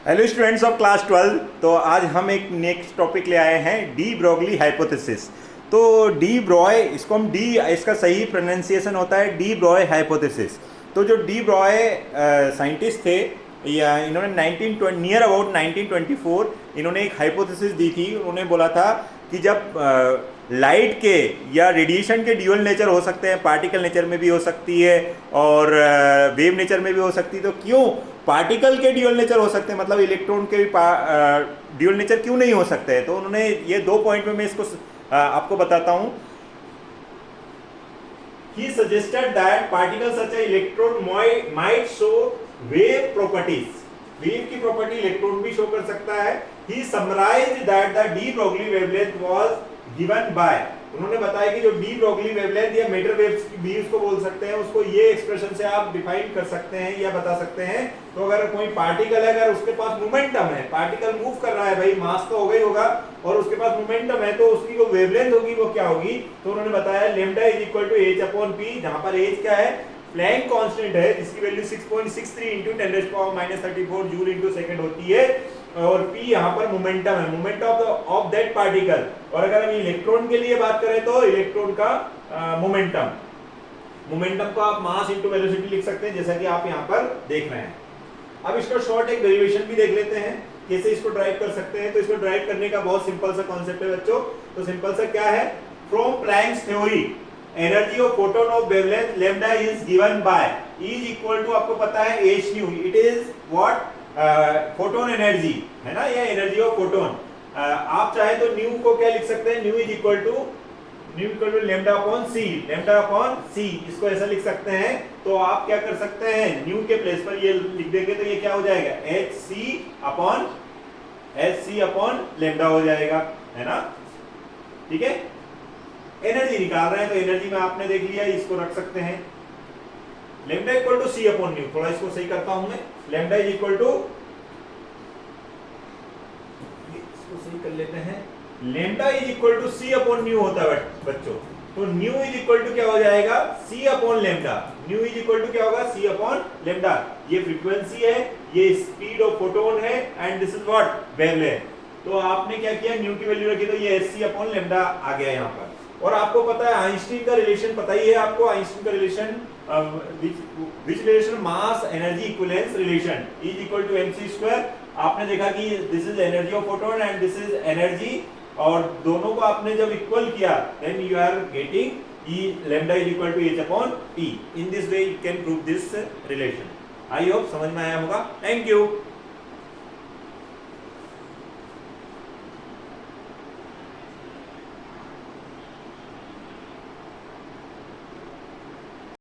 Hello students of class 12। तो आज हम एक नेक्स्ट टॉपिक ले आए हैं, डी ब्रोगली हाइपोथेसिस। तो डी ब्रॉय, इसको हम डी, इसका सही प्रोनाउंसिएशन होता है डी ब्रॉय हाइपोथेसिस। तो जो डी ब्रॉय साइंटिस्ट थे, या इन्होंने नियर अबाउट 1924 इन्होंने एक हाइपोथेसिस दी थी। उन्होंने बोला था कि जब लाइट के या रेडिएशन के ड्यूअल नेचर हो सकते हैं, पार्टिकल नेचर में भी हो सकती है और वेव नेचर में भी हो सकती है, तो क्यों पार्टिकल के ड्यूअल नेचर हो सकते हैं, मतलब इलेक्ट्रॉन के भी ड्यूअल नेचर क्यों नहीं हो सकते हैं। तो उन्होंने ये 2 पॉइंट में मैं इसको आपको बताता हूं। He suggested that particles such as electron might show wave properties. Wave की प्रॉपर्टी इलेक्ट्रॉन भी शो कर सकता है। He summarized that the de Broglie wavelength was given by, उन्होंने बताया कि जो डी ब्रोगली वेवलेंथ या मैटर वेव्स भी उसको बोल सकते हैं, उसको ये एक्सप्रेशन से आप डिफाइन कर सकते हैं या बता सकते हैं। तो अगर कोई पार्टिकल है, अगर उसके पास मोमेंटम है, पार्टिकल मूव कर रहा है, भाई मास तो होगा ही होगा, और उसके पास मोमेंटम है, तो उसकी जो वेवलेंथ होगी वो क्या होगी। तो उन्होंने बताया lambda is equal to h upon p, जहां पर h क्या है, प्लैंक कांस्टेंट है, जिसकी वैल्यू 6.63 × 10⁻34 जूल इंटू सेकंड होती है, और p यहाँ पर मोमेंटम है, मोमेंट ऑफ दैट पार्टिकल। और अगर हम इलेक्ट्रॉन के लिए बात करें तो इलेक्ट्रॉन का मोमेंटम को आप मास इंटू वेलोसिटी लिख सकते हैं, जैसा कि आप यहाँ पर देख रहे हैं। अब इसका शॉर्ट एक डेरिवेशन भी देख लेते हैं, कैसे इसको ड्राइव कर सकते हैं। तो इसको ड्राइव करने का बहुत सिंपल सा कॉन्सेप्ट है बच्चों। तो सिंपल सा क्या है, from Planck's theory energy of photon of wavelength lambda is given by is equal to, आपको पता है h nu, it is what, photon energy है ना, या एनर्जी ऑफ फोटोन। आप चाहे तो न्यू को क्या लिख सकते हैं, nu is equal to lambda upon c, lambda upon c, इसको ऐसा लिख सकते हैं। तो आप क्या कर सकते हैं, न्यू के प्लेस पर ये लिख देंगे तो ये क्या हो जाएगा, एच सी अपॉन लैम्डा हो जाएगा, है ना। ठीक है, एनर्जी निकाल रहे हैं तो एनर्जी में आपने देख लिया, इसको रख सकते हैं lambda equal to c upon nu. थोड़ा इसको सही करता हूं मैं, लैम्डा इज इक्वल टू, इसको सही कर लेते हैं, lambda is equal to c upon nu होता है बच्चों। तो न्यू इज इक्वल टू क्या हो जाएगा, c upon lambda. Nu is equal to क्या होगा, सी अपॉन लैम्डा। ये फ्रीक्वेंसी है, ये स्पीड ऑफ फोटोन है, and this is what, wavelength. तो आपने क्या किया, न्यू की वैल्यू रखी, तो ये सी अपॉन लैम्डा आ गया यहाँ पर। और आपको पता है आइंस्टीन का रिलेशन पता ही है आपको, आइंस्टीन का relation which relation, mass energy equivalence relation is equal to mc²। आपने देखा कि this is energy of photon and this is energy, और दोनों को आपने जब इक्वल किया then you are getting E lambda is equal to h upon p। In this way you can prove this relation. I hope समझ में आया होगा। Thank you.